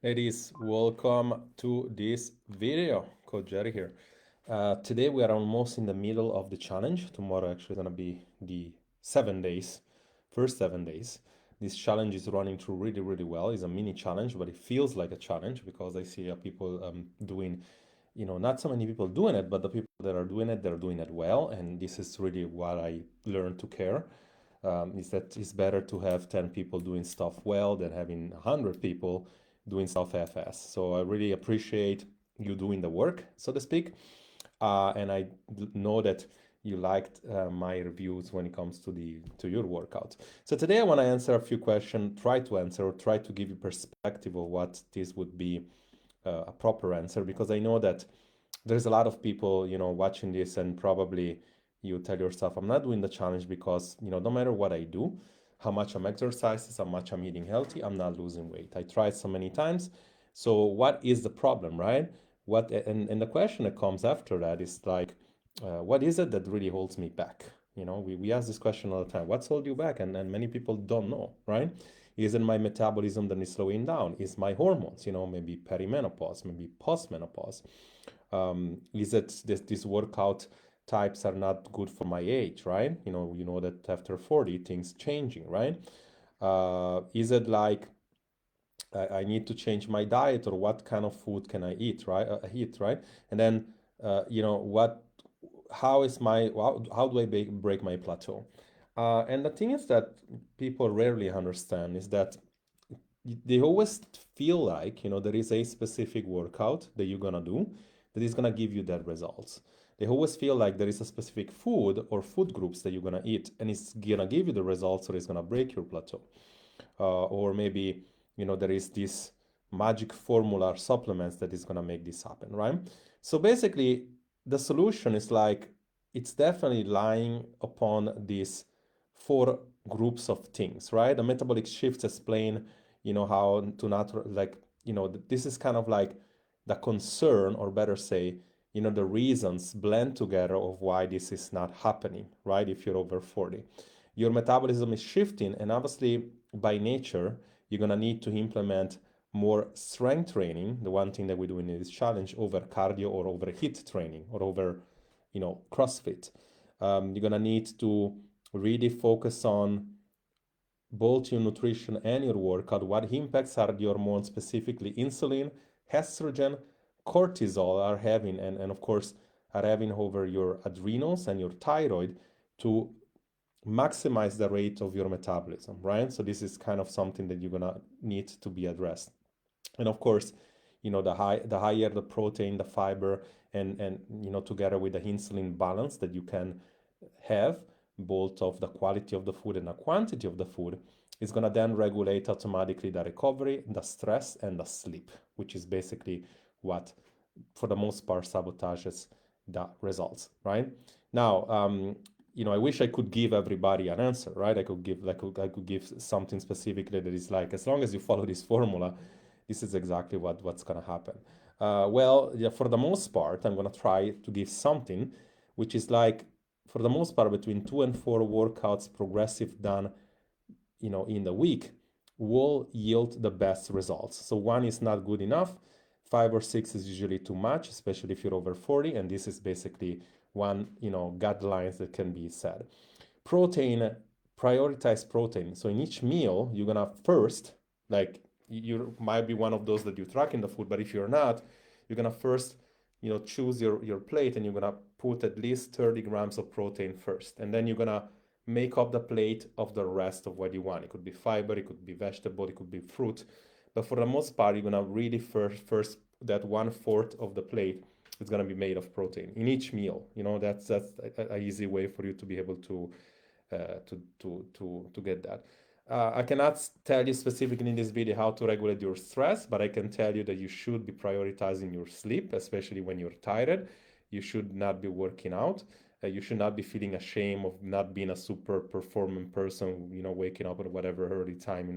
Ladies, welcome to this video. Coach Jerry here. Today we are almost in the middle of the challenge. Tomorrow actually is gonna be the 7 days, first 7 days. This challenge is running through really, really well. It's a mini challenge, but it feels like a challenge because I see people doing, not so many people doing it, but the people that are doing it, they're doing it well. And this is really what I learned to care. Is that it's better to have 10 people doing stuff well than having 100 people doing stuff half-ass. So I really appreciate you doing the work, so to speak. And I know that you liked my reviews when it comes to your workout. So today I want to answer a few questions, try to answer or try to give you perspective of what this would be a proper answer, because I know that there's a lot of people, watching this, and probably you tell yourself, I'm not doing the challenge because, no matter what I do, how much I'm exercising, how much I'm eating healthy, I'm not losing weight. I tried so many times. So what is the problem, right? And the question that comes after that is like, what is it that really holds me back? We ask this question all the time. What's holding you back? And many people don't know, right? Is it my metabolism that is slowing down? Is my hormones, maybe perimenopause, maybe postmenopause? Is it this workout types are not good for my age, right? You know that after 40 things changing, right? Is it like I need to change my diet, or what kind of food can I eat, right? And then what how is my how do I break my plateau? And the thing is that people rarely understand is that they always feel like there is a specific workout that you're gonna do that is gonna give you that results. They always feel like there is a specific food or food groups that you're gonna eat and it's gonna give you the results, or it's gonna break your plateau. Or maybe there is this magic formula or supplements that is gonna make this happen, right? So basically the solution is like, it's definitely lying upon these four groups of things, right? The metabolic shifts explain how to not, like, this is kind of like the concern, or better say, the reasons blend together of why this is not happening, right? If you're over 40, your metabolism is shifting, and obviously by nature you're going to need to implement more strength training, the one thing that we're doing in this challenge, over cardio or over HIIT training or over CrossFit. You're going to need to really focus on both your nutrition and your workout. What impacts are the hormones, specifically insulin, estrogen, cortisol are having, and of course are having over your adrenals and your thyroid to maximize the rate of your metabolism, right? So this is kind of something that you're gonna need to be addressed. And of course, the higher the protein, the fiber, and together with the insulin balance that you can have, both of the quality of the food and the quantity of the food, is going to then regulate automatically the recovery, the stress, and the sleep, which is basically what, for the most part, sabotages the results, right? Now, I wish I could give everybody an answer, right? I could give something specifically that is like, as long as you follow this formula, this is exactly what's going to happen. Well, yeah, for the most part, I'm going to try to give something which is like, for the most part, between 2 and 4 workouts progressive done in the week will yield the best results. So one is not good enough. 5 or 6 is usually too much, especially if you're over 40. And this is basically one, guidelines that can be said. Protein, prioritize protein. So in each meal, you're gonna first, like, you might be one of those that you track in the food, but if you're not, you're gonna first, choose your plate, and you're gonna put at least 30 grams of protein first, and then you're gonna make up the plate of the rest of what you want. It could be fiber, it could be vegetable, it could be fruit, but for the most part, you're gonna really first that 1/4 of the plate is gonna be made of protein in each meal. That's a easy way for you to be able to get that. I cannot tell you specifically in this video how to regulate your stress, but I can tell you that you should be prioritizing your sleep, especially when you're tired. You should not be working out. You should not be feeling ashamed of not being a super performing person, waking up at whatever early time in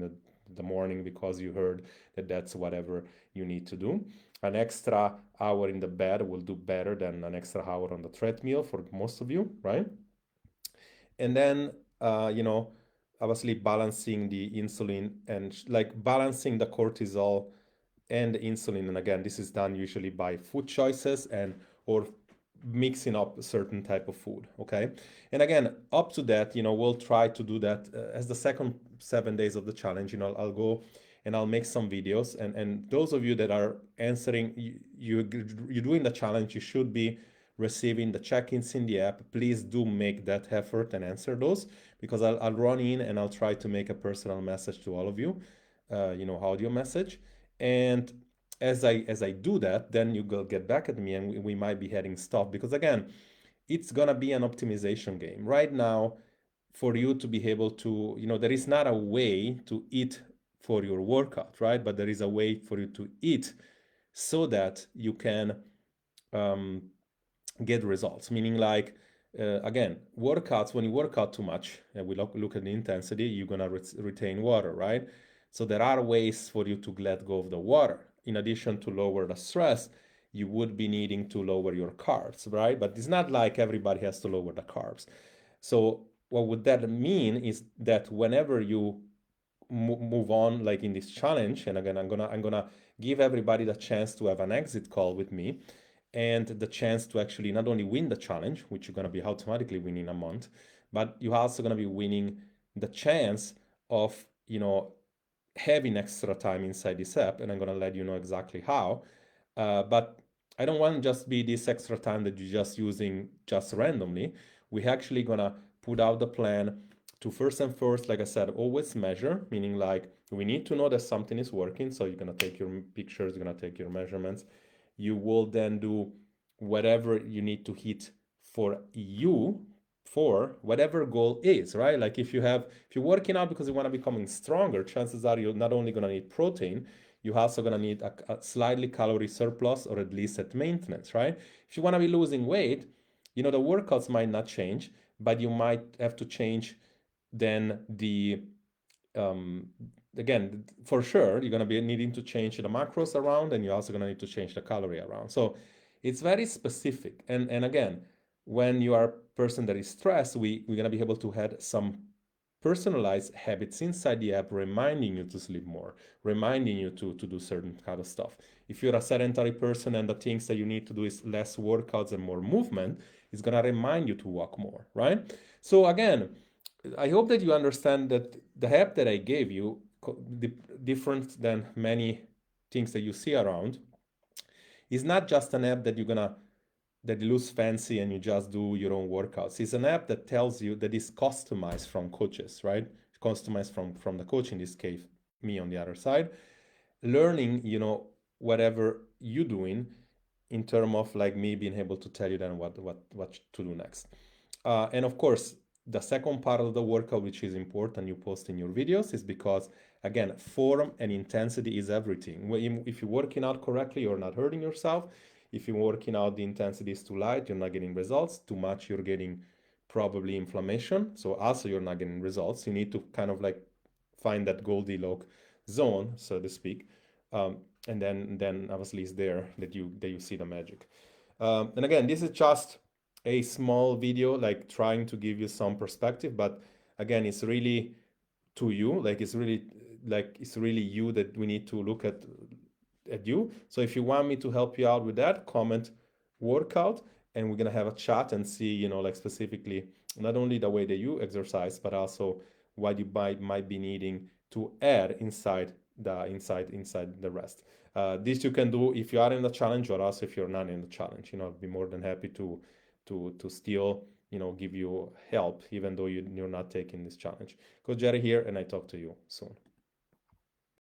the morning because you heard that that's whatever you need to do. An extra hour in the bed will do better than an extra hour on the treadmill for most of you, right? And then obviously balancing the insulin and like balancing the cortisol and insulin. And again, this is done usually by food choices and or mixing up a certain type of food. Okay. And again, up to that, we'll try to do that as the second 7 days of the challenge. I'll go and I'll make some videos. And those of you that are answering, you're doing the challenge, you should be receiving the check-ins in the app. Please do make that effort and answer those, because I'll run in and I'll try to make a personal message to all of you, audio message. And as I do that, then you will get back at me and we might be heading stuff, because again, it's gonna be an optimization game. Right now, for you to be able to, there is not a way to eat for your workout, right? But there is a way for you to eat so that you can um, get results. Meaning, like, again, workouts, when you work out too much, and we look at the intensity, you're gonna retain water, right? So there are ways for you to let go of the water. In addition to lower the stress, you would be needing to lower your carbs, right? But it's not like everybody has to lower the carbs. So what would that mean is that whenever you move on, like in this challenge, and again, I'm gonna give everybody the chance to have an exit call with me, and the chance to actually not only win the challenge, which you're gonna be automatically winning a month, but you're also gonna be winning the chance of having extra time inside this app, and I'm gonna let you know exactly how. But I don't want to just be this extra time that you're just using just randomly. We're actually gonna put out the plan to first and first, like I said, always measure, meaning like we need to know that something is working. So you're gonna take your pictures, you're gonna take your measurements. You will then do whatever you need to hit for you for whatever goal is, right? Like if you're working out because you want to becoming stronger, chances are you're not only gonna need protein, you're also gonna need a slightly calorie surplus, or at least at maintenance, right? If you want to be losing weight, the workouts might not change, but you might have to change then the um, again, for sure, you're going to be needing to change the macros around, and you're also going to need to change the calorie around. So it's very specific. And again, when you are a person that is stressed, we're going to be able to have some personalized habits inside the app, reminding you to sleep more, reminding you to do certain kind of stuff. If you're a sedentary person and the things that you need to do is less workouts and more movement, it's going to remind you to walk more, right? So again, I hope that you understand that the app that I gave you, different than many things that you see around, is not just an app that that looks fancy and you just do your own workouts. It's an app that tells you that is customized from coaches, right? Customized from the coach, in this case, me on the other side, learning, whatever you're doing in terms of like me being able to tell you then what to do next. And of course, the second part of the workout, which is important, you post in your videos, is because, again, form and intensity is everything. If you're working out correctly, you're not hurting yourself. If you're working out, the intensity is too light, you're not getting results. Too much, you're getting probably inflammation. So also you're not getting results. You need to kind of like find that Goldilocks zone, so to speak. And then obviously it's there that you see the magic. And again, this is just a small video, like trying to give you some perspective, but again, it's really to you, like it's really you that we need to look at you. So if you want me to help you out with that, comment workout, and we're gonna have a chat and see, like specifically not only the way that you exercise, but also what you might be needing to add inside the rest. This you can do if you are in the challenge, or also if you're not in the challenge. I'd be more than happy to still give you help, even though you're not taking this challenge. Coach Jerry here, and I talk to you soon.